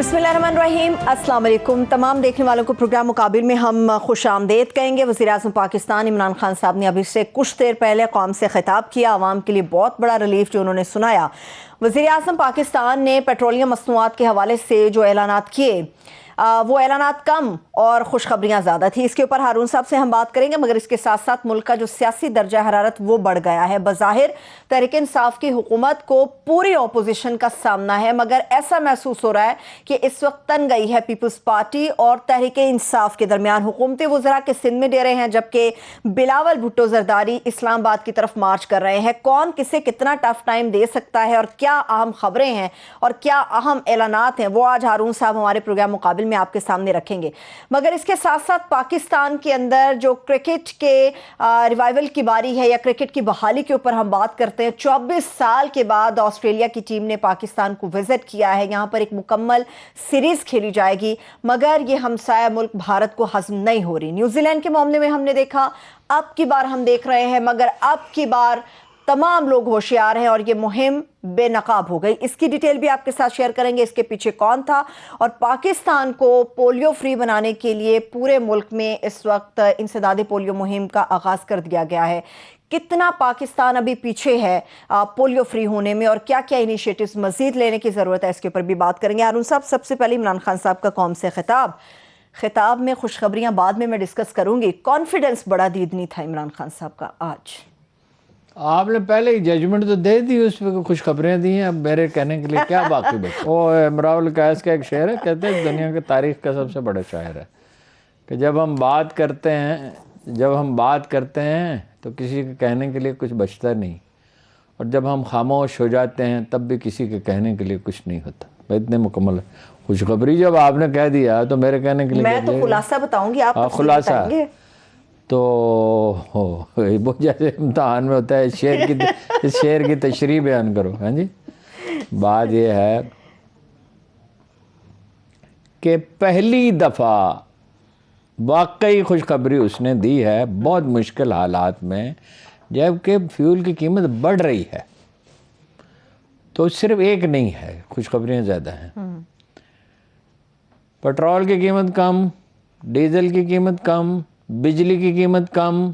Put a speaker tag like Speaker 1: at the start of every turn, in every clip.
Speaker 1: बिस्मिल्लाहिर्रहमानिर्रहीम, अस्सलाम वालेकुम। तमाम देखने वालों को प्रोग्राम मुकाबिल में हम खुश आमदेद कहेंगे। वज़ीर-ए-आज़म पाकिस्तान इमरान खान साहब ने अभी से कुछ देर पहले कौम से खिताब किया। आवाम के लिए बहुत बड़ा रिलीफ जो उन्होंने सुनाया। वज़ीर-ए-आज़म पाकिस्तान ने पेट्रोलियम मसनूआत के हवाले से जो ऐलानात किए वो ऐलानात कम और खुशखबरियाँ ज़्यादा थी। इसके ऊपर हारून साहब से हम बात करेंगे, मगर इसके साथ साथ मुल्क का जो सियासी दर्जा हरारत वो बढ़ गया है। बज़ाहिर तहरीक इंसाफ की हुकूमत को पूरी अपोजिशन का सामना है, मगर ऐसा महसूस हो रहा है कि इस वक्त तन गई है पीपल्स पार्टी और तहरीक इंसाफ के दरमियान। हुकूमती वज़रा के सिंध में डेरे हैं, जबकि बिलावल भुट्टो जरदारी इस्लामाबाद की तरफ मार्च कर रहे हैं। कौन किसे कितना टफ टाइम दे सकता है और क्या अहम खबरें हैं और क्या अहम ऐलानात हैं, वो आज हारून साहब हमारे प्रोग्राम मुकाबिल में आपके सामने रखेंगे। मगर इसके साथ साथ पाकिस्तान के अंदर जो क्रिकेट के रिवाइवल की बारी है या क्रिकेट की बहाली के ऊपर हम बात करते हैं। 24 साल के बाद ऑस्ट्रेलिया की टीम ने पाकिस्तान को विजिट किया है। यहाँ पर एक मुकम्मल सीरीज खेली जाएगी, मगर ये हमसाया मुल्क भारत को हजम नहीं हो रही। न्यूजीलैंड के मामले में हमने देखा, अब की बार हम देख रहे हैं, मगर अब की बार तमाम लोग होशियार हैं और ये मुहिम बेनकाब हो गई। इसकी डिटेल भी आपके साथ शेयर करेंगे, इसके पीछे कौन था और पाकिस्तान को पोलियो फ्री बनाने के लिए पूरे मुल्क में इस वक्त इंसदादी पोलियो मुहिम का आगाज कर दिया गया है। कितना पाकिस्तान अभी पीछे है पोलियो फ्री होने में और क्या क्या इनिशिएटिव्स मजीद लेने की ज़रूरत है, इसके ऊपर भी बात करेंगे। हारून साहब, सबसे पहले इमरान खान साहब का कौम से खिताब में खुशखबरियां बाद में मैं डिस्कस करूंगी। कॉन्फिडेंस बड़ा दीदनी था इमरान खान साहब का आज।
Speaker 2: आपने पहले ही जजमेंट तो दे दी, उस पर खुश खबरें दी हैं। अब मेरे कहने के लिए क्या बाकी बचा। वो इमराउल कैस का एक शेर है, कहते हैं दुनिया की तारीख का सबसे बड़ा शायर है कि जब हम बात करते हैं तो किसी के कहने के लिए कुछ बचता नहीं, और जब हम खामोश हो जाते हैं तब भी किसी के कहने के लिए कुछ नहीं होता। मैं इतने मुकम्मल खुशखबरी जब आपने कह दिया तो मेरे कहने के लिए
Speaker 1: मैं तो खुलासा बताऊंगी, आप
Speaker 2: खुलासा तो वो जैसे इम्तहान में होता है, शेर की तशरीह बयान करो। हाँ जी, बात ये है कि पहली दफ़ा वाकई खुशखबरी उसने दी है बहुत मुश्किल हालात में, जबकि फ्यूल की कीमत बढ़ रही है। तो सिर्फ एक नहीं है, खुशखबरियाँ ज़्यादा हैं। पेट्रोल की कीमत कम, डीजल की कीमत कम, बिजली की कीमत कम,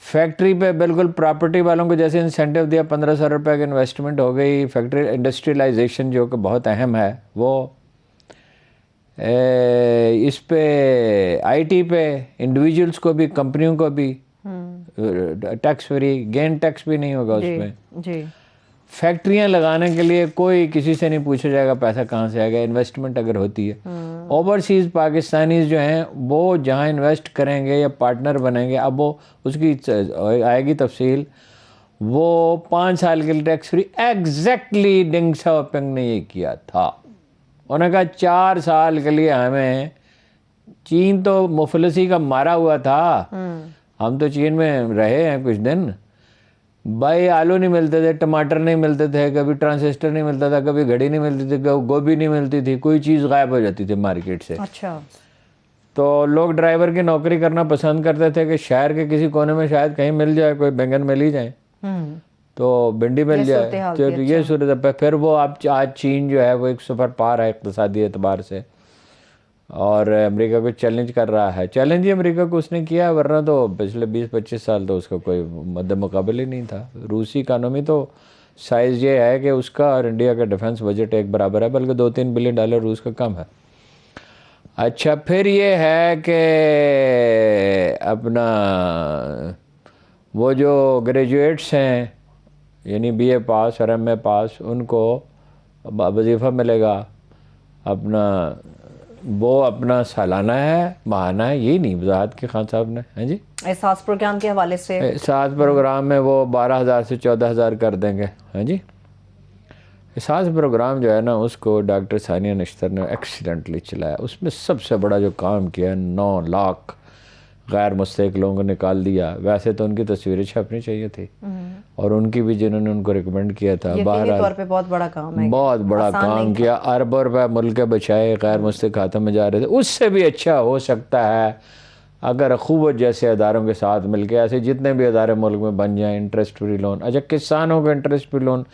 Speaker 2: फैक्ट्री पे बिल्कुल प्रॉपर्टी वालों को जैसे इंसेंटिव दिया, 1500 रुपये की इन्वेस्टमेंट हो गई। फैक्ट्री इंडस्ट्रियलाइजेशन जो कि बहुत अहम है, वो इस पे आईटी पे इंडिविजुअल्स को भी, कंपनियों को भी टैक्स फ्री, गेन टैक्स भी नहीं होगा उसमें जी। फैक्ट्रियां लगाने के लिए कोई किसी से नहीं पूछा जाएगा पैसा कहाँ से आएगा, इन्वेस्टमेंट अगर होती है। ओवरसीज़ पाकिस्तानीज जो हैं वो जहाँ इन्वेस्ट करेंगे या पार्टनर बनेंगे, अब वो उसकी आएगी तफसील। वो 5 साल के लिए tax free exactly Deng Xiaoping ने ये किया था। उन्होंने कहा 4 साल के लिए हमें, चीन तो मुफलसी का मारा हुआ था, हम तो चीन में रहे हैं कुछ दिन भाई। आलू नहीं मिलते थे, टमाटर नहीं मिलते थे, कभी ट्रांजिस्टर नहीं मिलता था, कभी घड़ी नहीं मिलती थी, गोभी नहीं मिलती थी, कोई चीज़ गायब हो जाती थी मार्केट से।
Speaker 1: अच्छा।
Speaker 2: तो लोग ड्राइवर की नौकरी करना पसंद करते थे कि शहर के किसी कोने में शायद कहीं मिल जाए, कोई बैंगन मिल ही जाए, तो भिंडी मिल जाए। तो ये सूरत है। फिर वो आज चीन जो है वो एक सुपर पावर है इक़्तिसादी एतबार से, और अमेरिका को चैलेंज कर रहा है। चैलेंज ही अमेरिका को उसने किया, वरना तो पिछले 20-25 साल तो उसका कोई मद्दे मुकाबले ही नहीं था। रूसी इकानमी तो साइज़ ये है कि उसका और इंडिया का डिफेंस बजट एक बराबर है, बल्कि $2-3 बिलियन रूस का कम है। अच्छा, फिर ये है कि अपना वो जो ग्रेजुएट्स हैं, यानी BA पास और MA पास, उनको वजीफ़ा मिलेगा अपना, वो अपना सालाना है, माहाना है, यही नहीं वजाहत की खान साहब ने। हैं जी,
Speaker 1: एहसास प्रोग्राम के हवाले से
Speaker 2: एहसास प्रोग्राम में वो 12,000 से 14,000 कर देंगे। हैं जी, एहसास प्रोग्राम जो है ना, उसको डॉक्टर सानिया नश्तर ने एक्सीडेंटली चलाया। उसमें सबसे बड़ा जो काम किया, 9 लाख गैर मुस्तहिक लोगों को निकाल दिया। वैसे तो उनकी तस्वीरें छपनी चाहिए थी, और उनकी भी जिन्होंने उनको रिकमेंड किया था।
Speaker 1: बाहर तौर पे बहुत बड़ा काम है,
Speaker 2: बहुत बड़ा काम किया, अरबों रुपये मुल्क के बचाए, गैर मुस्तहिक खातों में जा रहे थे। उससे भी अच्छा हो सकता है अगर अखूवत जैसे अदारों के साथ मिलकर ऐसे जितने भी अदारे मुल्क में बन जाएं, इंटरेस्ट फ्री लोन। अच्छा, किसानों को इंटरेस्ट फ्री लोन,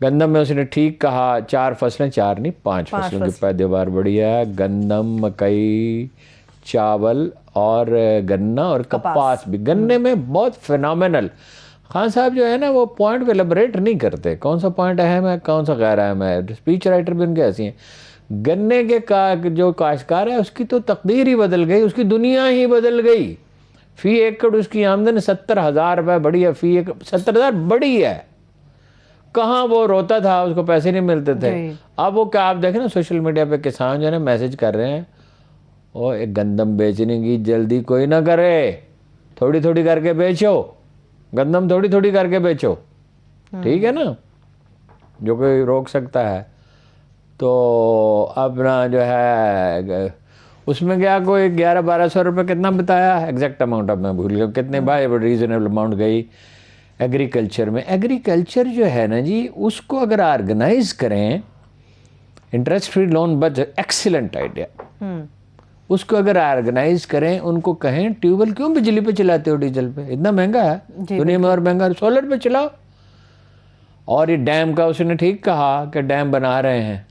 Speaker 2: गंदम में उसने ठीक कहा, 4 फसलें, 4 नहीं 5 फसलों की पैदावार बढ़िया है। गंदम, मकई, चावल और गन्ना और कपास भी। गन्ने में बहुत फिनोमिनल। खान साहब जो है ना वो पॉइंट को एलैबोरेट नहीं करते, कौन सा पॉइंट अहम है कौन सा गैर अहम है। स्पीच राइटर भी उनके ऐसी हैं। गन्ने के जो काश्तकार है उसकी तो तकदीर ही बदल गई, उसकी दुनिया ही बदल गई। फी एकड़ उसकी आमदन 70,000 रुपये बढ़ी है, फी एकड़ 70,000 बढ़ी है। कहाँ वो रोता था, उसको पैसे नहीं मिलते थे। अब वो क्या, आप देखें ना सोशल मीडिया पे किसान जो है ना मैसेज कर रहे हैं, और एक गंदम बेचने की जल्दी कोई ना करे, थोड़ी थोड़ी करके बेचो, गंदम थोड़ी थोड़ी करके बेचो, ठीक है ना, जो कोई रोक सकता है। तो अपना जो है उसमें क्या कोई 1100-1200 रुपये कितना बताया, एग्जैक्ट अमाउंट अब मैं भूल गया कितने, भाई रीजनेबल अमाउंट गई एग्रीकल्चर में। एग्रीकल्चर जो है ना जी, उसको अगर ऑर्गेनाइज करें, इंटरेस्ट फ्री लोन बच, एक्सीलेंट आइडिया। उसको अगर ऑर्गेनाइज करें, उनको कहें ट्यूबवेल क्यों बिजली पे चलाते हो, डीजल पे, इतना महंगा है दुनिया में और महंगा, सोलर पे चलाओ। और ये डैम का उसने ठीक कहा कि डैम बना रहे हैं।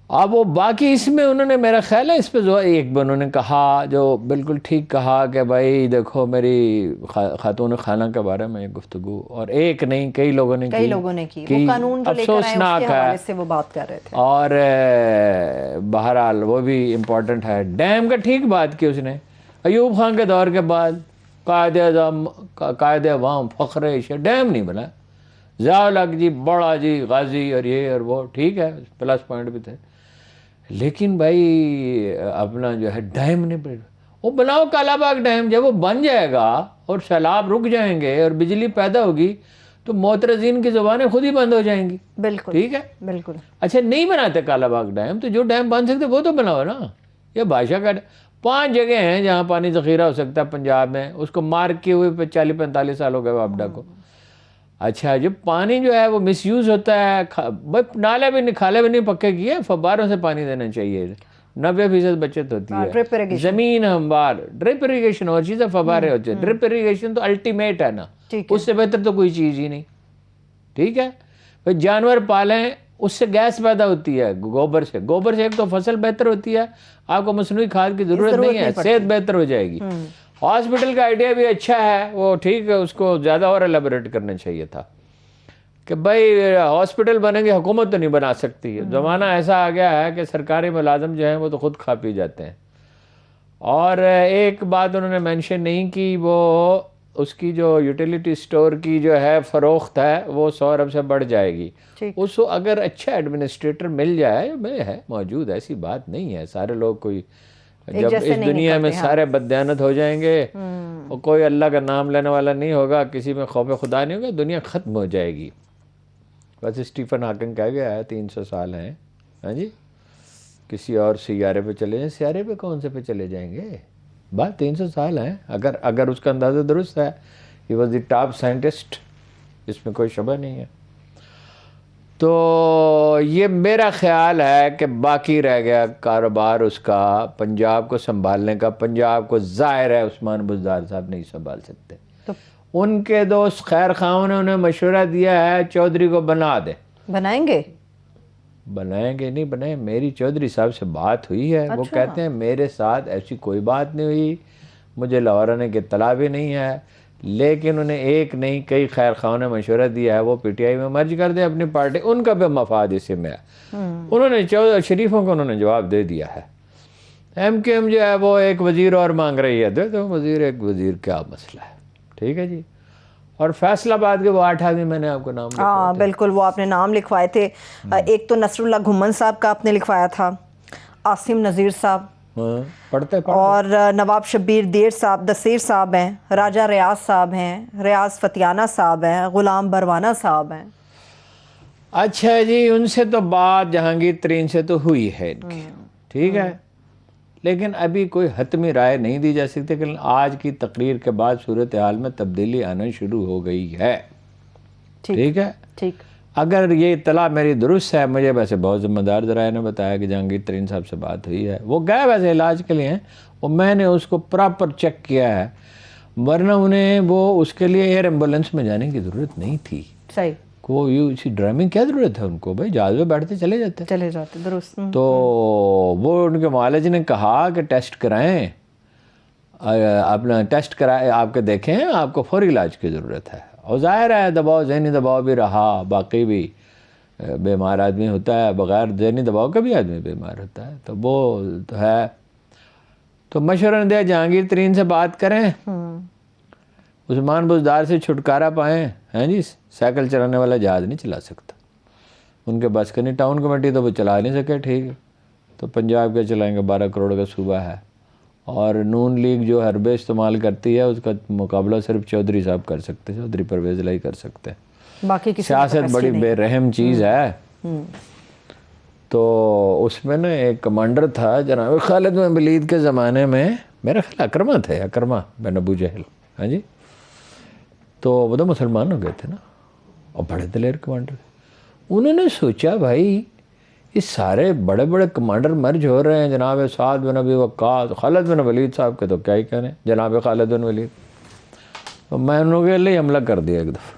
Speaker 2: अब वो बाकी इसमें उन्होंने, मेरा ख्याल है इस पर जो एक भी उन्होंने कहा जो बिल्कुल ठीक कहा कि भाई देखो मेरी खातून खाना के बारे में गुफ्तगू, और एक नहीं कई लोगों ने की।
Speaker 1: वो कानून जो लेकर आए
Speaker 2: अफसोसनाक
Speaker 1: उसके हवाले से वो बात कर रहे थे।
Speaker 2: और बहरहाल वो भी इम्पोर्टेंट है। डैम का ठीक बात की उसने, अयूब खान के दौर के बाद कायदे अवाम फ़ख्र डैम नहीं बना। ज़िया-उल-हक जी बड़ा जी गाजी और ये और वो, ठीक है प्लस पॉइंट भी थे, लेकिन भाई अपना जो है डैम नहीं, वो बनाओ कालाबाग डैम। जब वो बन जाएगा और सैलाब रुक जाएंगे और बिजली पैदा होगी तो मोतरजीन की ज़ुबानें खुद ही बंद हो जाएंगी।
Speaker 1: बिल्कुल
Speaker 2: ठीक है,
Speaker 1: बिल्कुल।
Speaker 2: अच्छा नहीं बनाते कालाबाग डैम, तो जो डैम बन सकते वो तो बनाओ ना। ये भाषा का 5 जगह हैं जहाँ पानी ज़ख़ीरा हो सकता है पंजाब में, उसको मार्क किए हुए 40-45 साल हो गए वापडा को। अच्छा, जब पानी जो है वो मिसयूज़ होता है, नाले भी नहीं, खाले भी नहीं पक्के किए, फव्वारों से पानी देना चाहिए, 90% बचत होती है। ज़मीन हमवार, ड्रिप इरीगेशन और चीज़ें, फव्वारे होते हैं। ड्रिप इरीगेशन तो अल्टीमेट है ना, उससे बेहतर तो कोई चीज़ ही नहीं। ठीक है भाई, जानवर पालें, उससे गैस पैदा होती है गोबर से। गोबर से एक तो फसल बेहतर होती है, आपको मसनूई खाद की ज़रूरत नहीं है, सेहत बेहतर हो जाएगी। हॉस्पिटल का आइडिया भी अच्छा है, वो ठीक है, उसको ज़्यादा और एलेबोरेट करना चाहिए था कि भाई हॉस्पिटल बनेंगे, हुकूमत तो नहीं बना सकती है। ज़माना ऐसा आ गया है कि सरकारी मुलाजिम जो हैं वो तो खुद खा पी जाते हैं। और एक बात उन्होंने मेंशन नहीं की, वो उसकी जो यूटिलिटी स्टोर की जो है फ़रोख्त है वो 100 अरब से बढ़ जाएगी। उसको अगर अच्छा एडमिनिस्ट्रेटर मिल जाए, में है मौजूद, ऐसी बात नहीं है। सारे लोग कोई, जब इस दुनिया में सारे बददयानत हो जाएंगे और कोई अल्लाह का नाम लेने वाला नहीं होगा, किसी में खौफ खुदा नहीं होगा, दुनिया ख़त्म हो जाएगी। बस स्टीफन हॉकिंग कह गया है 300 साल हैं, हाँ जी, किसी और सियारे पे चले जाएं। सियारे पे कौन से पे चले जाएंगे, बात 300 साल हैं। अगर उसका अंदाज़ा दुरुस्त है, he was the top scientist, इसमें कोई शबह नहीं है। तो ये मेरा ख्याल है कि बाकी रह गया कारोबार उसका, पंजाब को संभालने का। पंजाब को ज़ाहिर है उस्मान बुज़दार साहब नहीं संभाल सकते, तो उनके दोस्त खैर खाओं ने उन्हें मशवरा दिया है चौधरी को बना दे। बनाएंगे नहीं बनाए, मेरी चौधरी साहब से बात हुई है। अच्छा। वो कहते हैं मेरे साथ ऐसी कोई बात नहीं हुई, मुझे लाहौर आने की इत्तला भी नहीं है, लेकिन उन्हें एक नहीं कई खैर खाओं ने मशवरा दिया है वो पीटीआई में मर्ज कर दे अपनी पार्टी, उनका भी मफाद इसी में है। उन्होंने शरीफों को उन्होंने जवाब दे दिया है। एमकेएम जो है वो एक वज़ीर और मांग रही है, दे दो वज़ीर, एक वज़ीर क्या मसला है, ठीक है जी। और फैसलाबाद के वो 8 आदमी मैंने आपको नाम लिखवाए।
Speaker 1: हाँ बिल्कुल, वो आपने नाम लिखवाए थे। एक तो नसरुल्लाह घुम्मन साहब का आपने लिखवाया था, आसिम नज़ीर साहब,
Speaker 2: पढ़ते
Speaker 1: और नवाब शब्बीर देर साहब, दसीर साहब हैं, राजा रियाज साहब हैं, रियाज फतियाना साहब हैं, गुलाम बरवाना साहब हैं।
Speaker 2: अच्छा जी, उनसे तो बात जहांगीर तरीन से तो हुई है इनकी, ठीक है, लेकिन अभी कोई हतमी राय नहीं दी जा सकती। लेकिन आज की तकरीर के बाद सूरत हाल में तब्दीली आना शुरू हो गई है। ठीक है, ठीक। अगर ये इत्तला मेरी दुरुस्त है, मुझे वैसे बहुत ज़िम्मेदार ज़राए ने बताया कि जहांगीर तरीन साहब से बात हुई है, वो गए वैसे इलाज के लिए हैं, और मैंने उसको प्रॉपर चेक किया है, वरना उन्हें वो उसके लिए एयर एम्बुलेंस में जाने की ज़रूरत नहीं थी।
Speaker 1: सही,
Speaker 2: को ये ड्राइविंग क्या ज़रूरत है उनको, भाई जहाज़ में बैठते चले जाते
Speaker 1: दुरुस्त।
Speaker 2: तो वो उनके मालिज ने कहा कि टेस्ट कराएं, अपना टेस्ट कराए, आपके देखें आपको फौरी इलाज की ज़रूरत है। और ज़ाहिर है दबाव, जहनी दबाव भी रहा, बाकी भी बीमार आदमी होता है, बग़ैर जहनी दबाव का भी आदमी बीमार होता है, तो वो तो है। तो मशवरा दिया जहांगीर तरीन से बात करें, उस्मान बुज़दार से छुटकारा पाएँ। हैं जी, साइकिल चलाने वाला जहाज़ नहीं चला सकता, उनके बस का नहीं। टाउन कमेटी तो वो चला नहीं सके, ठीक है, तो पंजाब के चलाएंगे, 12 करोड़ का सूबा है, और नून लीग जो हरबे इस्तेमाल करती है उसका मुकाबला सिर्फ चौधरी साहब कर सकते हैं, चौधरी परवेज़ लाई कर सकते हैं।
Speaker 1: बाकी की
Speaker 2: सियासत बड़ी बेरहम चीज़ है। तो उसमें ना एक कमांडर था जनाब खालिद बिन वलीद के ज़माने में, मेरा ख्याल अकरमा थे, अकरमा बिन अबू जहल। हाँ जी, तो वो तो मुसलमान हो गए थे ना, और बड़े दलेर कमांडर। उन्होंने सोचा भाई ये सारे बड़े बड़े कमांडर मर्ज हो रहे हैं, जनाब साद बिन अबी वक्कास, खालिद बिन वलीद साहब के तो क्या ही कहने, जनाब खालिद बिन वलीद। तो मैं उनके लिए हमला कर दिया एक दफ़ा।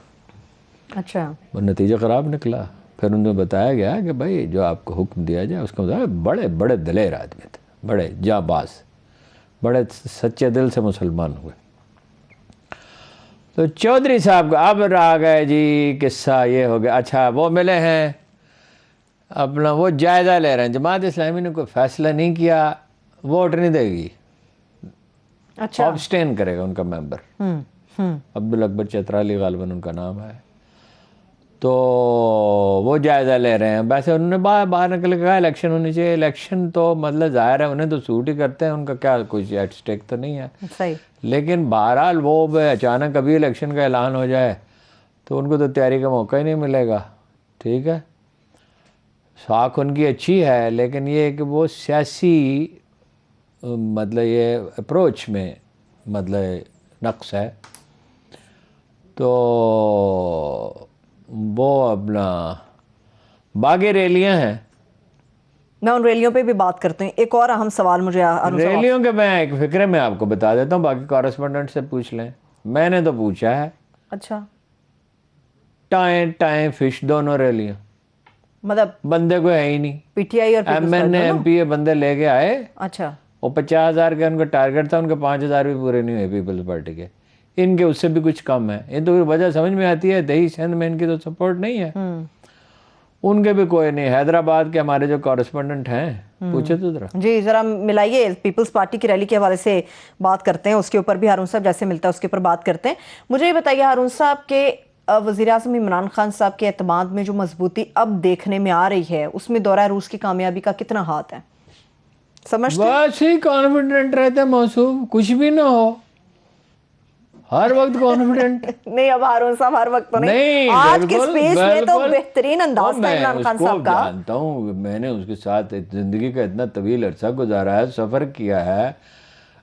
Speaker 1: अच्छा,
Speaker 2: वो नतीजा ख़राब निकला। फिर उन्हें बताया गया कि भाई जो आपको हुक्म दिया जाए उसका मतलब बड़े बड़े दलेर आदमी थे, बड़े जाबाज, बड़े सच्चे दिल से मुसलमान हुए। तो चौधरी साहब का अब आ गए जी, किस्सा ये हो गया। अच्छा, वो मिले हैं, अपना वो जायज़ा ले रहे हैं, जमात इस्लामी ने कोई फ़ैसला नहीं किया, वोट नहीं देगी।
Speaker 1: अच्छा,
Speaker 2: ऑब्स्टेन करेगा उनका मेंबर। अब्दुल अकबर चतराली गालिबन उनका नाम है। तो वो जायज़ा ले रहे हैं। वैसे उन्होंने बाहर निकल के कहा इलेक्शन होनी चाहिए। इलेक्शन तो मतलब ज़ाहिर है उन्हें तो सूट ही करते हैं, उनका क्या कुछ एट स्टेक तो नहीं है।
Speaker 1: सही।
Speaker 2: लेकिन बहरहाल वो अचानक कभी इलेक्शन का ऐलान हो जाए तो उनको तो तैयारी का मौका ही नहीं मिलेगा। ठीक है, साख उनकी अच्छी है, लेकिन ये कि वो सियासी मतलब ये अप्रोच में मतलब नक्स है। तो वो अपना बागी रैलियां हैं,
Speaker 1: मैं उन रैलियों पे भी बात करती हूँ। एक और अहम सवाल मुझे
Speaker 2: रैलियों के मैं एक फिक्रे में आपको बता देता हूँ, बाकी कॉरेस्पोंडेंट से पूछ लें। मैंने तो पूछा है।
Speaker 1: अच्छा,
Speaker 2: टाइम टाइम फिश दोनों रैलियां,
Speaker 1: मतलब
Speaker 2: बंदे को है ही नहीं।
Speaker 1: पीटीआई और
Speaker 2: MNA MP बंदे लेके आए,
Speaker 1: अच्छा,
Speaker 2: वो 50,000 का उनका टारगेट था, उनके 5,000 भी पूरे नहीं हुए पीपल्स पार्टी के, इनके उससे भी कुछ कम है। ये तो वजह समझ में आती है, दही सिंध में इनकी तो सपोर्ट नहीं है, उनके भी कोई नहीं। हैदराबाद के हमारे जो कॉरेस्पोंडेंट हैं, पूछे तो जरा
Speaker 1: जी, जरा मिलाइए। पीपल्स पार्टी की रैली के हवाले से बात करते हैं, उसके ऊपर भी हारून साहब जैसे मिलता है उसके ऊपर बात करते हैं। मुझे ये बताइए हारून साहब के वज़ीर-ए-आज़म इमरान खान साहब के एतमाद में जो मजबूती अब देखने में आ रही है, उसमें दौरा रूस की कामयाबी का कितना हाथ है? समझते हैं?
Speaker 2: बस ही कॉन्फिडेंट रहते हैं मौसूम, कुछ भी ना हो, हर वक्त कॉन्फिडेंट।
Speaker 1: नहीं, अब हारून साहब हर वक्त तो नहीं। आज के स्पेस में तो बेहतरीन अंदाज था इमरान खान साहब का।
Speaker 2: जानता हूँ, मैंने उसके साथ जिंदगी का इतना तवील अरसा गुजारा है, सफ़र किया है।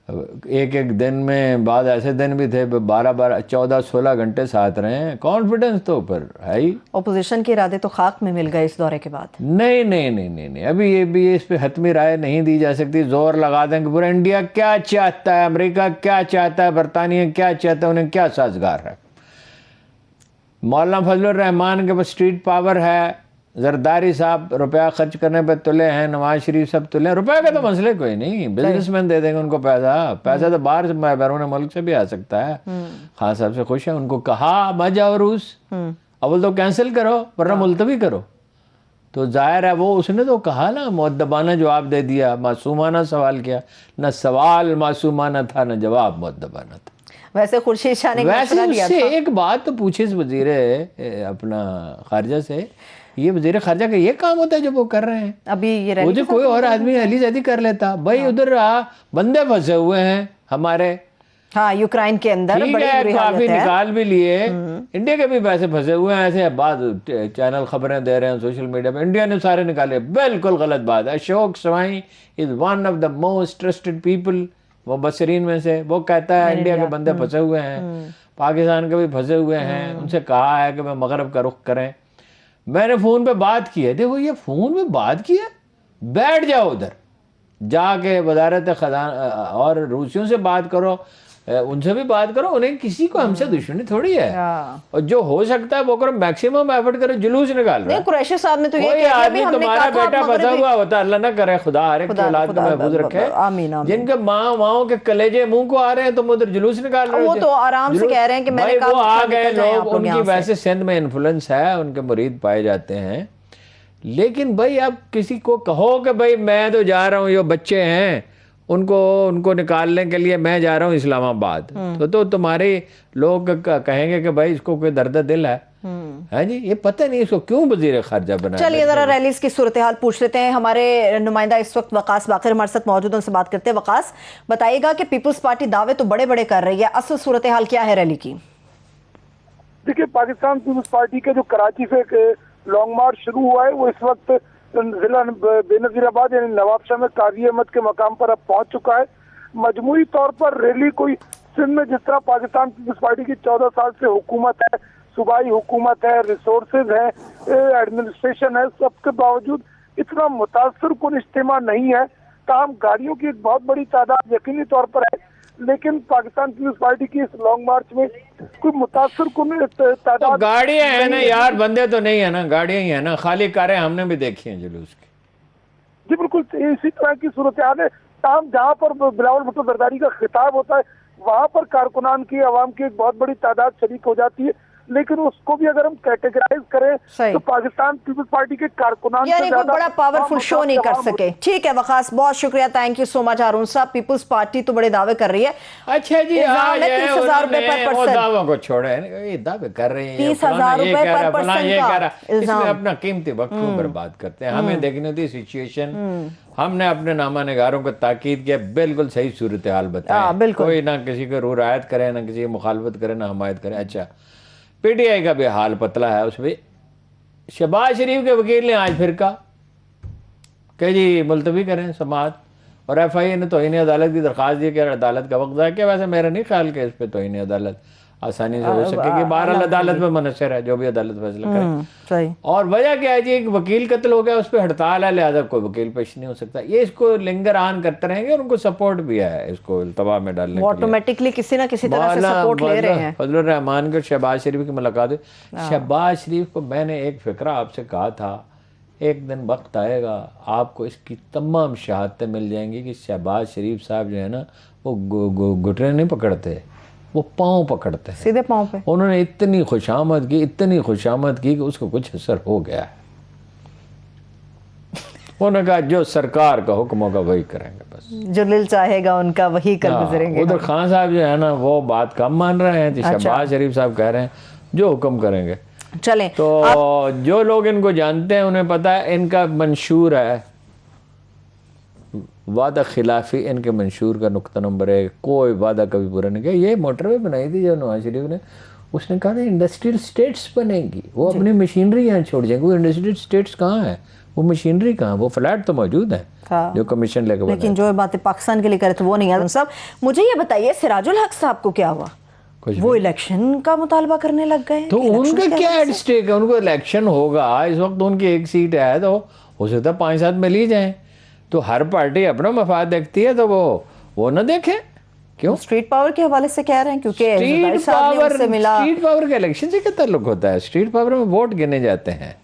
Speaker 2: एक एक दिन में बाद ऐसे दिन भी थे 12-12, 14-16 घंटे साथ रहे हैं। कॉन्फिडेंस तो ऊपर है ही।
Speaker 1: ओपोजिशन के इरादे तो खाक में मिल गए इस दौरे के बाद।
Speaker 2: नहीं नहीं नहीं नहीं नहीं, अभी ये भी इस पे हतमी राय नहीं दी जा सकती। जोर लगा देंगे पूरा इंडिया क्या चाहता है, अमेरिका क्या चाहता है, बरतानिया क्या चाहता है, उन्हें क्या साजगार है। मौलाना फजलुर रहमान के पास स्ट्रीट पावर है, जरदारी साहब रुपया खर्च करने पे तुले हैं, नवाज शरीफ सब तुले हैं। रुपये का तो मसले कोई नहीं, बिजनेसमैन दे देंगे उनको पैसा तो बाहर से बैरून मुल्क से भी आ सकता है। खान साहब से खुश है, उनको कहा मत जाओ रूस, अव्वल तो कैंसिल करो वरना मुलतवी करो। तो जाहिर है वो उसने तो कहा ना, मुअद्दबाना जवाब दे दिया, मासूमाना सवाल किया, न सवाल मासूमाना था न जवाब मुअद्दबाना था।
Speaker 1: वैसे खुर्शीद शाह ने
Speaker 2: वैसे उससे एक बात तो पूछे इस वजीर अपना खारजा से, ये वजीर खारजा का ये काम होता है जो वो कर रहे हैं।
Speaker 1: अभी ये रैली
Speaker 2: कोई और आदमी अली जैदी कर लेता भाई। उधर बंदे फंसे हुए हैं हमारे,
Speaker 1: हाँ, यूक्रेन के अंदर
Speaker 2: ठीक है, काफी निकाल भी लिए, इंडिया के भी पैसे फंसे हुए हैं। ऐसे बाद चैनल खबरें दे रहे हैं सोशल मीडिया पे, इंडिया ने सारे निकाले, बिल्कुल गलत बात है। Ashok Sawai is one of the most trusted people, वो बसरीन में से, वो कहता है इंडिया के बंदे फंसे हुए हैं, पाकिस्तान के भी फंसे हुए हैं, उनसे कहा है कि मैं मगरब का रुख करें। मैंने फ़ोन पे बात की है, देखो ये फ़ोन पे बात की है, बैठ जाओ उधर जाके वजारत खजाना और रूसियों से बात करो, उनसे भी बात करो, उन्हें किसी को हमसे दुश्मनी थोड़ी है।
Speaker 1: हाँ।
Speaker 2: और जो हो सकता है वो करो, मैक्सिमम एफर्ट करो। जुलूस निकाल रहा
Speaker 1: नहीं,
Speaker 2: है
Speaker 1: कुरैशी साहब ने तो ये
Speaker 2: कोई
Speaker 1: कह दिया भी,
Speaker 2: आदमी,
Speaker 1: हमने
Speaker 2: तुम्हारा
Speaker 1: कहा था
Speaker 2: बेटा
Speaker 1: आप
Speaker 2: फंसा
Speaker 1: मगरबी-
Speaker 2: हुआ होता, अल्लाह ना करे, खुदा हर एक की औलाद को महफूज रखे,
Speaker 1: आमीन आमीन।
Speaker 2: जिनके माओ के कलेजे मुंह को आ रहे हैं, तुम उधर जुलूस निकाल रहे हो।
Speaker 1: वो तो आराम से कह रहे हैं कि मैंने
Speaker 2: भाई
Speaker 1: कहा
Speaker 2: वो आ
Speaker 1: निकल
Speaker 2: गए
Speaker 1: जाएं
Speaker 2: लोग,
Speaker 1: आप लोग
Speaker 2: उनकी
Speaker 1: यहाँ से।
Speaker 2: वैसे सिंध में इन्फ्लुएंस है, उनके मुरीद पाए जाते हैं। लेकिन भाई आप किसी को कहो कि भाई मैं तो जा रहा हूँ, ये बच्चे हैं उनको निकालने के लिए मैं जा रहा हूँ इस्लामाबाद, तो तुम्हारे लोग कहेंगे कि भाई इसको कोई दर्द दिल है। है जी, ये पता नहीं इसको क्यों वजीर खारजा बनाया।
Speaker 1: चलिए जरा रैलीज की सूरत हाल पूछ लेते हैं। हमारे नुमाइंदा इस वक्त वकास बाकर हमारे साथ मौजूद हैं, उनसे बात करते हैं। वकास, बताइएगा कि पीपल्स पार्टी दावे तो बड़े बड़े कर रही है, असल सूरत हाल क्या है रैली की?
Speaker 3: देखिए, पाकिस्तान पीपल्स पार्टी के जो कराची से एक लॉन्ग मार्च शुरू हुआ है, वो इस वक्त जिला बेनजीराबाद यानी नवाबशाह में काजी अहमद के मकाम पर अब पहुंच चुका है। मजमूई तौर पर रैली कोई सिंध में जिस तरह पाकिस्तान पीपल्स पार्टी की 14 साल से हुकूमत है, सूबाई हुकूमत है, रिसोर्सेज है, एडमिनिस्ट्रेशन है, सबके बावजूद इतना मुतासर कुन इज्तिमा नहीं है। ताहम गाड़ियों की एक बहुत बड़ी तादाद यकीनी तौर पर है, लेकिन पाकिस्तान पीपल्स पार्टी की इस लॉन्ग मार्च में कोई मुतासर कुन तादाद
Speaker 2: तो गाड़ियां है ना यार, बंदे तो नहीं है ना, गाड़ियां ही है ना, खाली कारें हमने भी देखी हैं जुलूस की।
Speaker 3: जी बिल्कुल इसी तरह की सूरत हाल है। ताहम जहाँ पर बिलावल भुट्टो जरदारी का खिताब होता है, वहाँ पर कारकुनान की, आवाम की एक बहुत बड़ी तादाद शरीक हो जाती है, लेकिन उसको भी अगर हम कैटेगराइज करें तो पाकिस्तान पीपल्स पार्टी के कारकुनान
Speaker 1: यानी कोई बड़ा पावरफुल शो नहीं कर सके। ठीक है वकास, बहुत शुक्रिया, thank you so much Haroon साहब। पीपल्स पार्टी तो बड़े दावे कर रही है।
Speaker 2: अच्छा जी,
Speaker 1: 30,000 रुपए पर पर्सन,
Speaker 2: दावों को छोड़े, ये दावे कर रहे हैं,
Speaker 1: 30,000 रुपए पर पर्सन का
Speaker 2: इसमें अपना कीमती वक्त क्यों बर्बाद करते हैं। हमें देखने दी सिचुएशन, हमने अपने नामा निगारों को ताकीद किया, बिल्कुल सही सूरत हाल बताएं, कोई ना किसी को रू रायत करे, ना किसी की मुखालफत करे, ना हमायत करे। अच्छा, पीटीआई का भी हाल पतला है, उसमें शहबाज शरीफ के वकील ने आज फिर कहा कि जी मुलतवी करें समाअत, और एफआईए ने तौहीन अदालत की दरख्वास्त दी कि अदालत का वक्त ज़ाया किया। वैसे मेरा नहीं ख्याल कि इस पर तौहीन अदालत आसानी से हो सकेगी, बहरहाल अदालत में मुनसर है, जो भी अदालत फैसला करे।
Speaker 1: सही।
Speaker 2: और वजह क्या है जी, एक वकील कत्ल हो गया, उस पर हड़ताल है, लिहाजा कोई वकील पेश नहीं हो सकता। ये इसको लिंगर आन करते रहेंगे, और उनको सपोर्ट भी है इसको इल्तवा में डालने के लिए।
Speaker 1: ऑटोमेटिकली किसी ना किसी तरह से सपोर्ट ले रहे हैं।
Speaker 2: फजलुर रहमान के शहबाज शरीफ की मुलाकात हुई। शहबाज शरीफ को मैंने एक फिक्रा आपसे कहा था, एक दिन वक्त आएगा आपको इसकी तमाम शहादतें मिल जाएंगी कि शहबाज शरीफ साहब जो है ना, वो घुटने नहीं पकड़ते, वो पाँव पकड़ते हैं,
Speaker 1: सीधे पाँव पे।
Speaker 2: उन्होंने इतनी खुशामद की कि उसको कुछ असर हो गया है। उन्होंने कहा जो सरकार का हुक्म होगा वही करेंगे, बस
Speaker 1: जो दिल चाहेगा उनका वही कर गुजरेंगे।
Speaker 2: उधर खान साहब जो है ना, वो बात कम मान रहे हैं। शहबाज शरीफ साहब कह रहे हैं जो हुक्म करेंगे।
Speaker 1: चलें,
Speaker 2: तो जो लोग इनको जानते हैं उन्हें पता है इनका मंशूर है, वादा खिलाफी इनके मंशूर का नुक्ता नंबर है। कोई वादा कभी पूरा नहीं किया। ये मोटरवे बनाई थी जो नवाज शरीफ ने, उसने कहा था इंडस्ट्रियल स्टेट्स बनेंगी, वो अपनी मशीनरी यहाँ छोड़ जाएंगे। वो इंडस्ट्रियल स्टेट्स कहाँ है, वो मशीनरी कहाँ, वो फ्लैट तो मौजूद है जो कमीशन लेकर,
Speaker 1: लेकिन जो बातें पाकिस्तान के लिए करे तो वो नहीं है। सब मुझे ये बताइए, सिराजुल हक साहब को क्या हुआ? वो इलेक्शन का मुतालबा करने लग गए,
Speaker 2: तो उनका क्या एट स्टेक है? उनको इलेक्शन होगा, इस वक्त उनकी एक सीट है, तो हो सकता है 5-7 मिल ही जाए। तो हर पार्टी अपना मफाद देखती है, तो वो ना देखे क्यों?
Speaker 1: स्ट्रीट पावर के हवाले से कह रहे हैं, क्योंकि
Speaker 2: स्ट्रीट पावर के इलेक्शन से क्या ताल्लुक होता है? स्ट्रीट पावर में वोट गिने जाते हैं।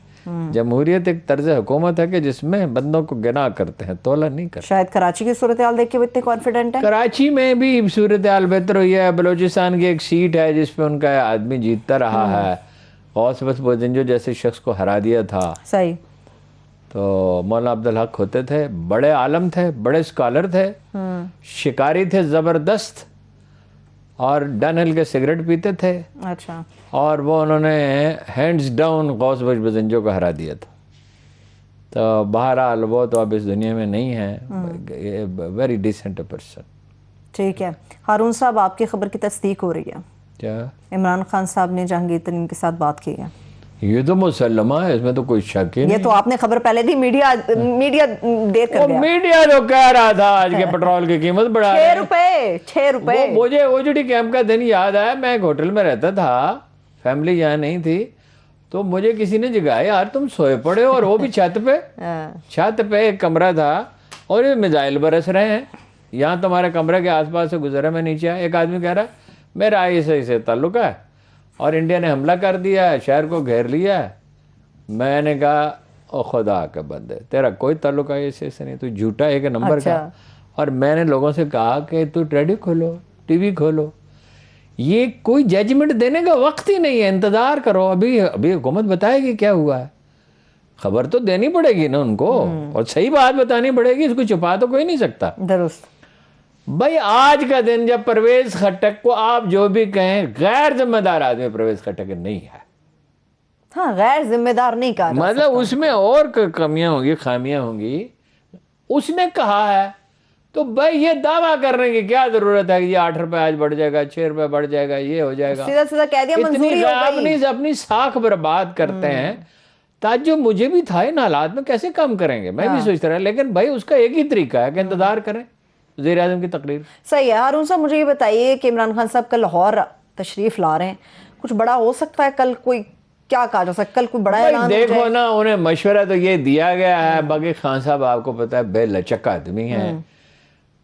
Speaker 2: जमहूरियत एक तर्ज हुकूमत है कि जिसमें बंदों को गिना करते हैं, तोला नहीं करते।
Speaker 1: शायद कराची की सूरत हाल देख के वो इतने कॉन्फिडेंट है।
Speaker 2: कराची में भी सूरत हाल बेहतर हुई है। बलोचिस्तान की एक सीट है जिसपे उनका आदमी जीतता रहा है, गौस बस बोजंजो जैसे शख्स को हरा दिया था।
Speaker 1: सही।
Speaker 2: तो मौलाना अब्दुल हक होते थे, बड़े आलम थे, बड़े स्कॉलर थे, शिकारी थे जबरदस्त, और डनहिल के सिगरेट पीते थे।
Speaker 1: अच्छा।
Speaker 2: और वो उन्होंने हैंड्स डाउन गौस बख्श बजंजो को हरा दिया था। तो बहरहाल वो तो अब इस दुनिया में नहीं है। Very decent person.
Speaker 1: ठीक है हारून साहब, आपकी खबर की तस्दीक हो रही है।
Speaker 2: क्या?
Speaker 1: इमरान खान साहब ने जहांगीर तरीन के साथ बात की है।
Speaker 2: ये तो मुसल्लमा है, इसमें तो कोई शक ही नहीं।
Speaker 1: ये तो आपने खबर पहले दी, मीडिया देर कर गया।
Speaker 2: मीडिया तो कह रहा था आज के पेट्रोल की कीमत बढ़ा
Speaker 1: 6 रुपए।
Speaker 2: मुझे ओजडी कैंप का दिन याद आया। मैं एक होटल में रहता था, फैमिली यहाँ नहीं थी, तो मुझे किसी ने जगाया, यार तुम सोए पड़े हो, और वो भी छत पे। छत पे एक कमरा था और ये मिसाइल बरस रहे हैं। यहाँ तुम्हारे कमरे के आसपास से गुजरा, मैं नीचे आया, एक आदमी कह रहा है मेरा ISI से ताल्लुक है और इंडिया ने हमला कर दिया है, शहर को घेर लिया है। मैंने कहा ओ खुदा का बंदे, तेरा कोई ताल्लुक ISI से नहीं, तू झूठा एक नंबर का। और मैंने लोगों से कहा कि तू रेडियो खोलो, TV खोलो, ये कोई जजमेंट देने का वक्त ही नहीं है, इंतज़ार करो, अभी अभी हुकूमत बताएगी क्या हुआ है, खबर तो देनी पड़ेगी ना उनको, और सही बात बतानी पड़ेगी, इसको छुपा तो कोई नहीं सकता।
Speaker 1: दुरुस्त
Speaker 2: भाई आज का दिन जब परवेज खट्टक को आप जो भी कहें, गैर जिम्मेदार आदमी परवेज खट्टक नहीं है।
Speaker 1: हाँ, गैर जिम्मेदार नहीं कहा,
Speaker 2: मतलब उसमें और कमियां होंगी, खामियां होंगी, उसने कहा है तो भाई ये दावा करने की क्या जरूरत है कि ये 8 रुपए आज बढ़ जाएगा, 6 रुपए बढ़ जाएगा, ये हो जाएगा,
Speaker 1: सीधा सीधा कह दिया, मंजूरी हो गई।
Speaker 2: अपनी साख बर्बाद करते हैं। ताज्जुब मुझे भी था इन हालात में कैसे कम करेंगे, मैं भी सोचता रहा, लेकिन भाई उसका एक ही तरीका है कि इंतजार करें वज़ीर आज़म की तकरीर।
Speaker 1: सही है। हारून साहब मुझे ये बताइए कि इमरान खान साहब कल लाहौर तशरीफ ला रहे हैं, कुछ बड़ा हो सकता है कल, कोई क्या कहा जा सकता, कल कोई बड़ा ऐलान?
Speaker 2: देखो ना, उन्हें मशवरा तो ये दिया गया है, बाकी खान साहब आपको पता है बेलचक आदमी है।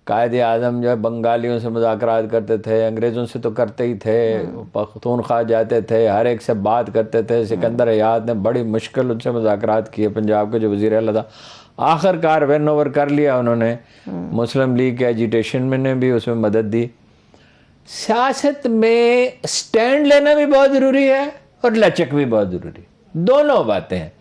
Speaker 2: कायदे आज़म जो है बंगालियों से मुज़ाकरात करते थे, अंग्रेज़ों से तो करते ही थे, पख्तूनख्वा जाते थे, हर एक से बात करते थे। सिकंदर हयात ने बड़ी मुश्किल उनसे मुज़ाकरात किए, पंजाब के जो वज़ीर आला था, आखिरकार विन ओवर कर लिया उन्होंने। मुस्लिम लीग के एजिटेशन में ने भी उसमें मदद दी। सियासत में स्टैंड लेना भी बहुत ज़रूरी है और लचक भी बहुत ज़रूरी, दोनों बातें हैं।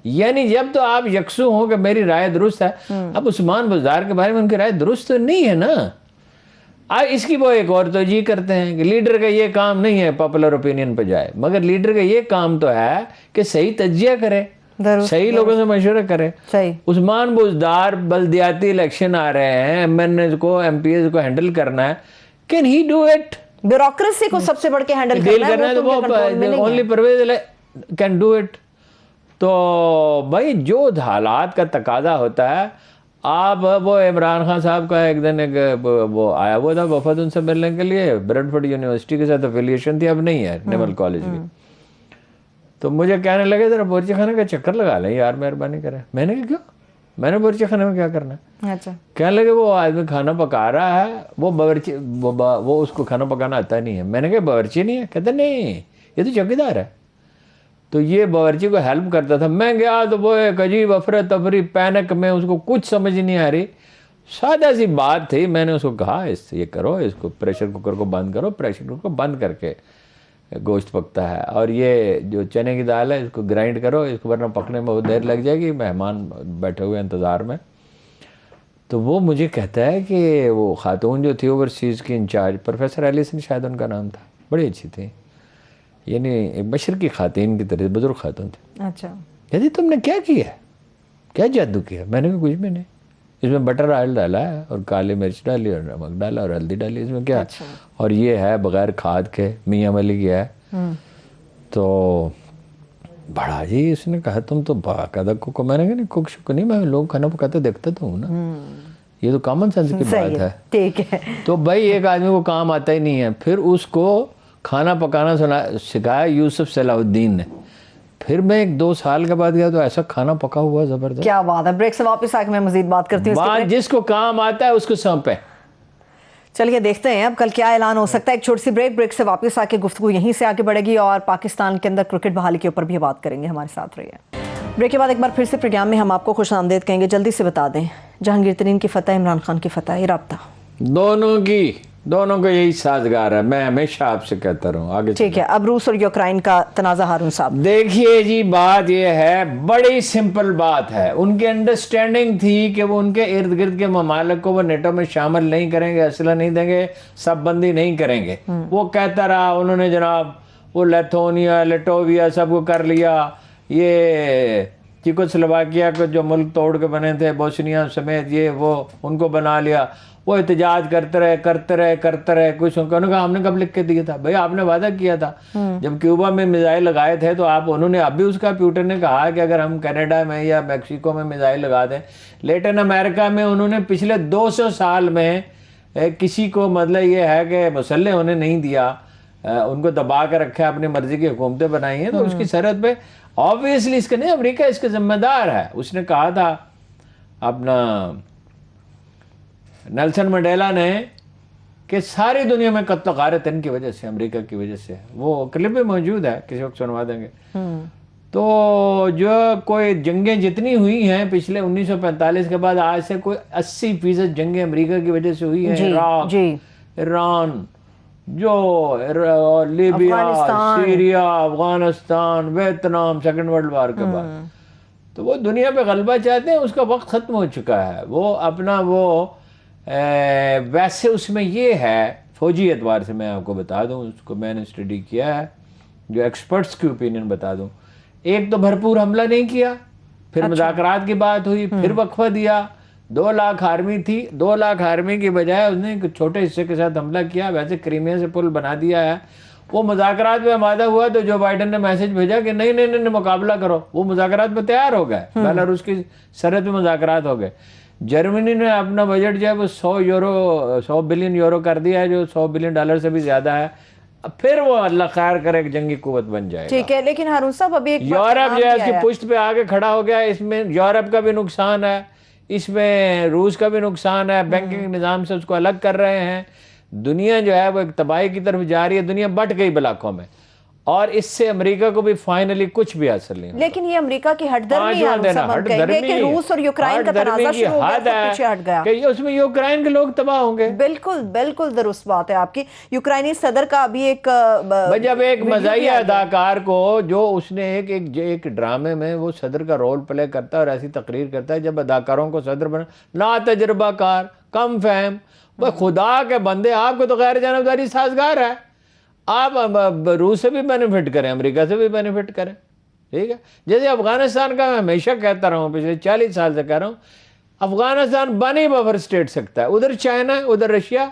Speaker 2: यानी जब तो आप यकसू हो कि मेरी राय दुरुस्त है, अब उस्मान बुज़दार के बारे में उनकी राय दुरुस्त तो नहीं है ना। इसकी वो एक और तोजी करते हैं कि लीडर का ये काम नहीं है पॉपुलर ओपिनियन पे जाए, मगर लीडर का ये काम तो है कि सही तज्जिया करे, सही लोगों से मशवरा करे। उस्मान बुज़दार बल्दियाती इलेक्शन आ रहे हैं, MNA को MPs को हैंडल करना है, can he do it?
Speaker 1: Bureaucracy को सबसे बढ़ के हैंडल करना है,
Speaker 2: तो only Pervez can do it. तो भाई जो हालात का तकाजा होता है, आप वो इमरान खान साहब का एक दिन वो आया हुआ था वफद उनसे मिलने के लिए, ब्रेडफोर्ड यूनिवर्सिटी के साथ एफिलिएशन थी, अब नहीं है, नेवल कॉलेज की। तो मुझे कहने लगे जरा बावर्ची खाने का चक्कर लगा लें यार, मेहरबानी करें। मैंने कहा क्यों, मैंने बावर्ची खाने में क्या करना है?
Speaker 1: अच्छा। कहने
Speaker 2: लगे वो आदमी खाना पका रहा है, वो बावर्ची वो उसको खाना पकाना आता नहीं है। मैंने कहा बावर्ची नहीं है? कहते नहीं, ये तो चौकीदार है। तो ये बावर्ची को हेल्प करता था। मैं गया तो वो एक अजीब अफरा तफरी पैनिक में, उसको कुछ समझ नहीं आ रही, सादा सी बात थी। मैंने उसको कहा ये करो, इसको प्रेशर कुकर को बंद करो, प्रेशर कुकर को बंद करके गोश्त पकता है, और ये जो चने की दाल है इसको ग्राइंड करो, इसको वरना पकने में बहुत देर लग जाएगी, मेहमान बैठे हुए इंतज़ार में। तो वो मुझे कहता है कि वो खातून जो थी ओवरसीज़ की इंचार्ज, प्रोफेसर एलिसन शायद उनका नाम था, बड़ी अच्छी थी, यानी एक मशरकी खातून की तरह बुजुर्ग खातून थी।
Speaker 1: अच्छा।
Speaker 2: कहती तुमने क्या किया, क्या जादू किया? मैंने कहा कुछ भी नहीं, इसमें बटर ऑयल डाला है और काली मिर्च डाली और नमक डाला और हल्दी डाली, इसमें क्या? अच्छा। और ये है बगैर खाद के, मियाँ मली किया है। तो बड़ा जी इसने कहा तुम तो बाकायदा कुक। मैंने कहा नहीं कुक शुक नहीं, मैं लोग खाना पकाते देखता तो हूँ ना, ये तो कॉमन सेंस की बात है।
Speaker 1: ठीक है।
Speaker 2: तो भाई एक आदमी को काम आता ही नहीं है, फिर उसको खाना पकाना सिखाया यूसुफ सलाहुद्दीन ने। फिर मैं 1-2 साल के बाद गया तो ऐसा खाना पका हुआ जबरदस्त।
Speaker 1: क्या बात है। ब्रेक से वापस आके मैं मजीद बात करती हूँ।
Speaker 2: जिसको काम आता है उसको सौंपे।
Speaker 1: चलिए देखते हैं अब कल क्या ऐलान हो सकता है। एक छोटी सी ब्रेक से वापस आके गुफ्तगू यहीं से आगे बढ़ेगी और पाकिस्तान के अंदर क्रिकेट बहाली के ऊपर भी बात करेंगे। हमारे साथ रहिए। ब्रेक के बाद एक बार फिर से प्रोग्राम में हम आपको खुश आमदेद कहेंगे। जल्दी से बता दें, जहांगीर तरीन की फतह, इमरान खान की फतह, ये राब्ता
Speaker 2: दोनों को यही साजगार है। मैं हमेशा आपसे कहता रहूं आगे। ठीक
Speaker 1: है। अब रूस और यूक्रेन का तनाज़ा। हारून साहब
Speaker 2: देखिए जी, बात ये है, बड़ी सिंपल बात है। उनकी अंडरस्टैंडिंग थी कि वो उनके इर्द गिर्द के ममालिक को वो नेटो में शामिल नहीं करेंगे, असला नहीं देंगे, सब बंदी नहीं करेंगे। वो कहता रहा, उन्होंने जनाब वो लेथोनिया लेटोविया सबको कर लिया, ये चेकोस्लोवाकिया को जो मुल्क तोड़ के बने थे, बोस्निया समेत, ये वो उनको बना लिया। वो एहतजाज करते रहे। कुछ उन्होंने कहा हमने कब लिख के दिया था? भाई आपने वादा किया था जब क्यूबा में मिसाइल लगाए थे, तो आप उन्होंने अभी उसका प्यूटन ने कहा कि अगर हम कनाडा में या मैक्सिको में मिसाइल लगा दें। लेटिन अमेरिका में उन्होंने पिछले 200 साल में किसी को मतलब ये है कि मुसल्ले होने नहीं दिया, उनको दबा कर रखा है, अपनी मर्जी की हुकूमतें बनाई हैं। तो उसकी सरहद पे ऑब्वियसली इसका नहीं, अमेरिका इसका जिम्मेदार है। उसने कहा था अपना नेल्सन मंडेला ने कि सारी दुनिया में कत्ल गारत इनकी वजह से, अमेरिका की वजह से। वो क्लिप भी मौजूद है, किसी वक्त सुनवा देंगे। तो जो कोई जंगें जितनी हुई हैं पिछले 1945 के बाद आज से कोई 80% जंगें अमेरिका की वजह से हुई हैं। इराक, ईरान, जो Libya, Syria, Afghanistan, Vietnam, second world war के बाद। तो वो दुनिया पे गलबा चाहते हैं, उसका वक्त ख़त्म हो चुका है। वो अपना वो वैसे उसमें ये है, फौजी एतबार से मैं आपको बता दूं, उसको मैंने स्टडी किया है, जो एक्सपर्ट्स की ओपिनियन बता दूं। एक तो भरपूर हमला नहीं किया, फिर मुज़ाकरात की बात हुई, फिर वक्फा दिया। 2 लाख आर्मी थी, 2 लाख आर्मी की बजाय उसने एक छोटे हिस्से के साथ हमला किया। वैसे क्रीमिया से पुल बना दिया है। वो मुज़ाकरात में आमादा हुआ तो जो बाइडन ने मैसेज भेजा कि नहीं नहीं नहीं मुकाबला करो, वो मुज़ाकरात में तैयार हो गए। बेलारूस की सरहद में मुज़ाकरात हो गए। जर्मनी ने अपना बजट जो है वो 100 बिलियन यूरो कर दिया है, जो $100 बिलियन से भी ज़्यादा है। फिर वो अल्लाह खैर करे एक जंगी कुव्वत बन जाएगा।
Speaker 1: ठीक है, लेकिन हारून साहब अभी एक
Speaker 2: यूरोप जो है इसकी पुष्ट पे आके खड़ा हो गया। इसमें यूरोप का भी नुकसान है, इसमें रूस का भी नुकसान है। बैंकिंग निज़ाम से उसको अलग कर रहे हैं। दुनिया जो है वो एक तबाही की तरफ जा रही है। दुनिया बट गई ब्लाकों में, और इससे अमेरिका को भी फाइनली कुछ भी हासिल नहीं।
Speaker 1: लेकिन ये अमेरिका की हटदर्मी है कि रूस और यूक्रेन का तनाज़ा शुरू हो गया, पीछे हट गया
Speaker 2: कि उसमें यूक्रेन के लोग तबाह होंगे।
Speaker 1: बिल्कुल बिल्कुल दुरुस्त बात है आपकी। यूक्रेनी सदर का अभी एक
Speaker 2: जब एक मज़ाहिया अदाकार को, जो उसने एक ड्रामे में वो सदर का रोल प्ले करता है और ऐसी तकरीर करता है, जब अदाकारों को सदर बना ना तजर्बाकार, कम फहम, वह खुदा के बंदे, आपको तो गैर जानबदारी साजगार है। आप रूस से भी बेनिफिट करें, अमेरिका से भी बेनिफिट करें, ठीक है। जैसे अफगानिस्तान का मैं हमेशा कहता रहा हूँ, पिछले 40 साल से कह रहा हूँ, अफगानिस्तान बनी बफर स्टेट सकता है। उधर चाइना है, उधर रशिया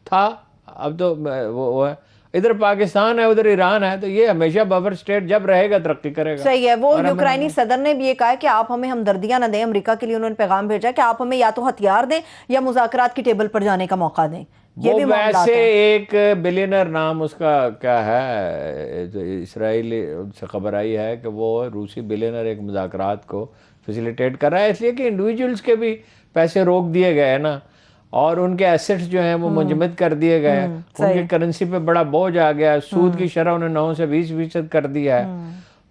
Speaker 2: था, अब तो वो है, इधर पाकिस्तान है, उधर ईरान है। तो ये हमेशा बफर स्टेट जब रहेगा तरक्की करेगा।
Speaker 1: सही है। वो यूक्रेनी सदर ने भी ये कहा कि आप हमें हमदर्दियां न दें। अमेरिका के लिए उन्होंने पैगाम भेजा कि आप हमें या तो हथियार दें या मुज़ाकरात की टेबल पर जाने का मौका दें।
Speaker 2: वो वैसे एक बिलियनर, नाम उसका क्या है, तो इसराइली से खबर आई है कि वो रूसी बिलियनर एक मुज़ाकरात को फैसिलिटेट कर रहा है, इसलिए कि इंडिविजुअल्स के भी पैसे रोक दिए गए ना, और उनके एसेट्स जो हैं वो मुंजमद कर दिए गए। उनकी करेंसी पे बड़ा बोझ आ गया। सूद की शरह उन्हें 9 से 20% कर दिया है।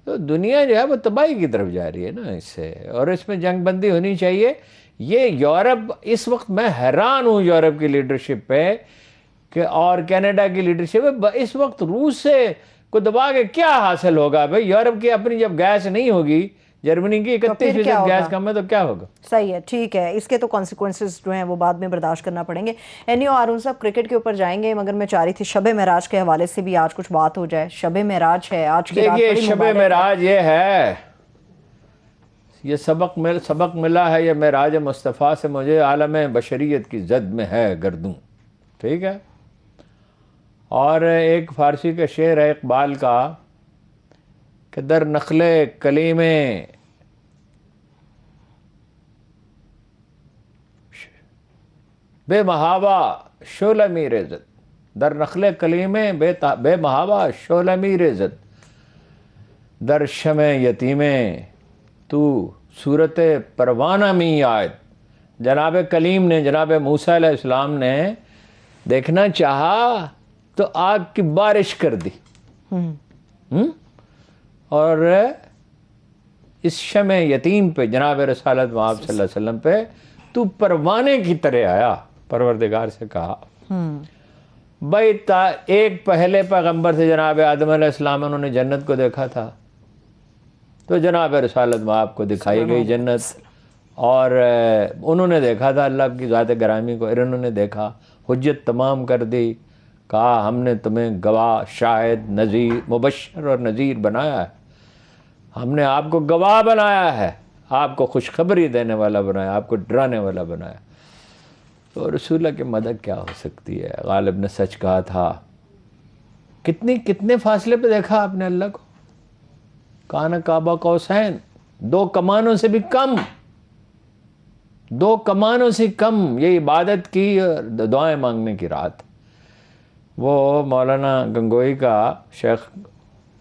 Speaker 2: तो दुनिया जो है वो तबाही की तरफ जा रही है ना इससे, और इसमें जंगबंदी होनी चाहिए। ये यूरोप इस वक्त, मैं हैरान हूँ यूरोप की लीडरशिप पे कि, और कनाडा की लीडरशिप पे। इस वक्त रूस से को दबा के क्या हासिल होगा भाई? यूरोप की अपनी जब गैस नहीं होगी, जर्मनी की 31% गैस कम है, तो क्या होगा?
Speaker 1: सही है, ठीक है। इसके तो कॉन्सिक्वेंसेस जो हैं वो बाद में बर्दाश्त करना पड़ेंगे। एनियो हारून साहब, क्रिकेट के ऊपर जाएंगे, मगर मैं चाह रही थी शब मेराज के हवाले से भी आज कुछ बात हो जाए। शब मेराज है आज की रात।
Speaker 2: देखिए, शब मेराज ये है, ये सबक मिला है, ये मेराज मुस्तफ़ा से मुझे आलम बशरियत की जद में है गर्दूं, ठीक है। और एक फ़ारसी का शेर है इकबाल का कि दर नखले कलीमे बेमहावा शोलमी रेज़त, दर नखले कलीमे बेमहावा शोलमी रेज़त, दर शमे यतीमे तू सूरत परवाना मी आयत। जनाब कलीम ने, जनाब मूसा अलैहिस्सलाम ने देखना चाहा तो आग की बारिश कर दी। और इस शमे यतीम पे, जनाब रसालत वहाब सल्लल्लाहु अलैहि वसल्लम पे तू परवाने की तरह आया। परवरदिगार से कहा भाई, एक पहले पैगंबर से जनाब आदम अलैहिस्सलाम, उन्होंने जन्नत को देखा था, तो जनाब रसालत में आपको दिखाई गई जन्नत, और उन्होंने देखा था अल्लाह की ज़ात ग्रामी को, इन्होंने देखा, हुज्जत तमाम कर दी, कहा हमने तुम्हें गवाह, शाहिद, नज़ीर, मुबश्शिर और नज़ीर बनाया है। हमने आपको गवाह बनाया है, आपको खुशखबरी देने वाला बनाया, आपको डराने वाला बनाया। तो रसूल की मदद क्या हो सकती है? गालिब ने सच कहा था। कितने फासले पे देखा आपने अल्लाह को? काना काबा कौसैन, 2 कमानों से भी कम, 2 कमानों से कम। ये इबादत की, दुआएं मांगने की रात। वो मौलाना गंगोही का, शेख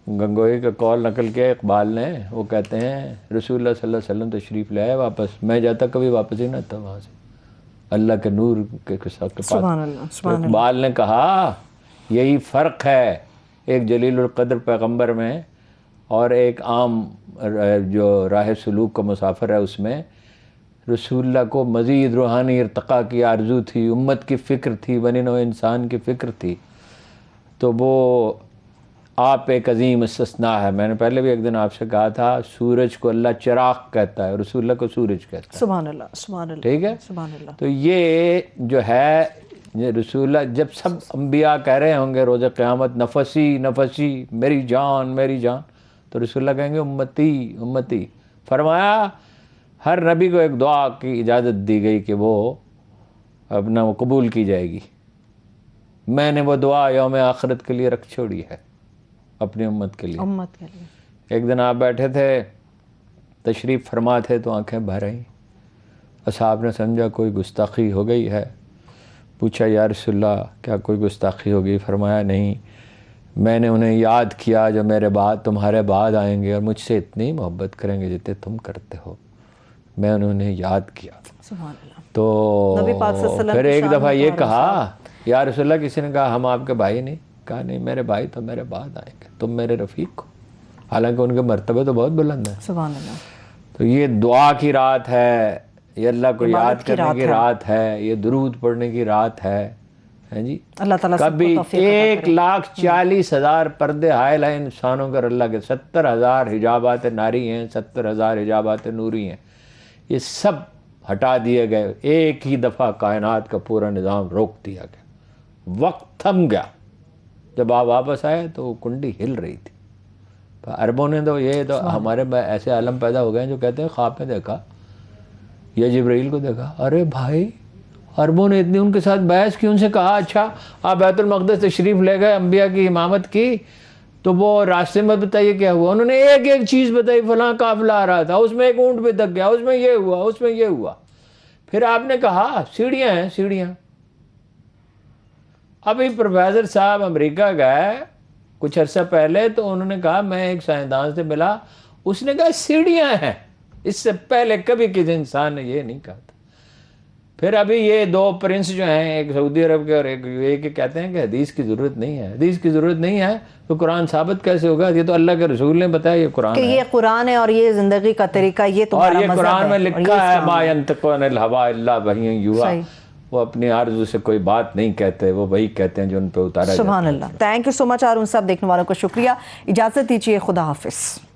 Speaker 2: गंगोही का कॉल नकल किया इकबाल ने। वो कहते हैं रसूलुल्लाह सल्लल्लाहु अलैहि वसल्लम तशरीफ़ ले आए वापस, मैं जाता कभी वापस ही ना था वहाँ से। अल्लाह के नूर के साथ।
Speaker 1: सुभान अल्लाह, सुभान अल्लाह।
Speaker 2: इकबाल ने कहा यही फ़र्क है एक जलीलुल क़द्र पैगंबर में और एक आम जो राह सलूक का मुसाफिर है उसमें। रसूलुल्लाह को मज़ीद रूहानी इर्तिक़ा की आरज़ू थी, उम्मत की फ़िक्र थी, बनी नौ इंसान की फ़िक्र थी। तो वो आप एक अजीम इस्तिस्ना है। मैंने पहले भी एक दिन आपसे कहा था, सूरज को अल्लाह चिराग कहता है, रसूलुल्लाह को सूरज कहता है।
Speaker 1: सुभान अल्लाह, सुभान अल्लाह,
Speaker 2: ठीक है।
Speaker 1: सुभान अल्लाह।
Speaker 2: तो ये जो है ये रसूलुल्लाह, जब सब अंबिया कह रहे होंगे रोज़ क़यामत नफसी नफसी मेरी जान, तो रसूलुल्लाह कहेंगे उम्मती उम्मती। फरमाया हर नबी को एक दुआ की इजाज़त दी गई कि वो अपना वो कबूल की जाएगी। मैंने वो दुआ यौम आखिरत के लिए रख छोड़ी है, अपनी उम्मत के लिए।
Speaker 1: उम्मत के लिए।
Speaker 2: एक दिन आप बैठे थे, तशरीफ़ फरमा थे, तो आंखें भर आईं। असहाब ने समझा कोई गुस्ताखी हो गई है। पूछा या रसूलल्लाह क्या कोई गुस्ताखी हो गई? फरमाया नहीं, मैंने उन्हें याद किया जो मेरे बाद तुम्हारे बाद आएंगे और मुझसे इतनी मोहब्बत करेंगे जितने तुम करते हो, मैं उन्हें याद किया।
Speaker 1: सुभान अल्लाह।
Speaker 2: तो
Speaker 1: नबी पाक सल्लल्लाहु अलैहि वसल्लम
Speaker 2: फिर
Speaker 1: की
Speaker 2: एक
Speaker 1: शान
Speaker 2: दफ़ा ये
Speaker 1: मुतारफ़
Speaker 2: कहा या रसूलल्लाह, किसी ने कहा हम आपके भाई नहीं? कहा नहीं, मेरे भाई तो मेरे बाद आएंगे, तुम मेरे रफ़ीक हो। हालांकि उनके मर्तबे तो बहुत बुलंद है।
Speaker 1: सुभान अल्लाह।
Speaker 2: तो ये दुआ की रात है, ये अल्लाह को
Speaker 1: इबादत
Speaker 2: याद
Speaker 1: की
Speaker 2: करने की
Speaker 1: रात
Speaker 2: रात है, ये दुरूद पढ़ने की रात है जी।
Speaker 1: अल्लाह ताला सबको
Speaker 2: कभी
Speaker 1: तौफीक अता करे।
Speaker 2: 1,40,000 पर्दे हायल हैं इंसानों के अल्लाह के, 70,000 हिजाबात नारी हैं, 70,000 हिजाबात नूरी हैं। ये सब हटा दिए गए, एक ही दफ़ा कायनात का पूरा निज़ाम रोक दिया गया, वक्त थम गया। जब आप वापस आए तो कुंडी हिल रही थी। अरबों ने तो ये तो हमारे में ऐसे आलम पैदा हो गए जो कहते हैं ख्वाब में देखा या जिब्राइल को देखा। अरे भाई, अरबों ने इतनी उनके साथ बहस की, उनसे कहा अच्छा आप बैतुल मक़दिस तशरीफ़ ले गए, अंबिया की इमामत की, तो वो रास्ते में बताइए क्या हुआ? उन्होंने एक एक चीज़ बताई, फलां काफ़िला आ रहा था, उसमें एक ऊँट भी दब गया, उसमें ये हुआ, उसमें ये हुआ। फिर आपने कहा सीढ़ियाँ हैं, सीढ़ियाँ। अभी प्रोफेसर साहब अमेरिका गए कुछ अर्सा पहले, तो उन्होंने कहा मैं एक साइंसदान से मिला, उसने कहा सीढ़ियाँ हैं। इससे पहले कभी किसी इंसान ने ये नहीं कहा था। फिर अभी ये दो प्रिंस जो हैं, एक सऊदी अरब के और एक यूएई के, कहते हैं कि हदीस की ज़रूरत नहीं है। हदीस की ज़रूरत नहीं है तो कुरान साबित कैसे होगा? ये तो अल्लाह के रसूल ने बताया, ये कुरान
Speaker 1: कि
Speaker 2: है।
Speaker 1: ये कुरान है और ये ज़िंदगी का तरीका, ये तुम्हारा
Speaker 2: और ये
Speaker 1: मज़हब
Speaker 2: कुरान में
Speaker 1: है, और
Speaker 2: लिखा
Speaker 1: ये
Speaker 2: है
Speaker 1: इस्लाम
Speaker 2: मा यंतिक़ु अनिल हवा इल्ला वह्युन युहा।
Speaker 1: सही।
Speaker 2: वो अपनी आरज़ू से कोई बात नहीं कहते, वो वही कहते हैं जो उन पे उतारा जाता है।
Speaker 1: सुभान अल्लाह। Thank you so much. और उन सब देखने वालों को शुक्रिया। इजाज़त दीजिए, खुदा हाफिज़।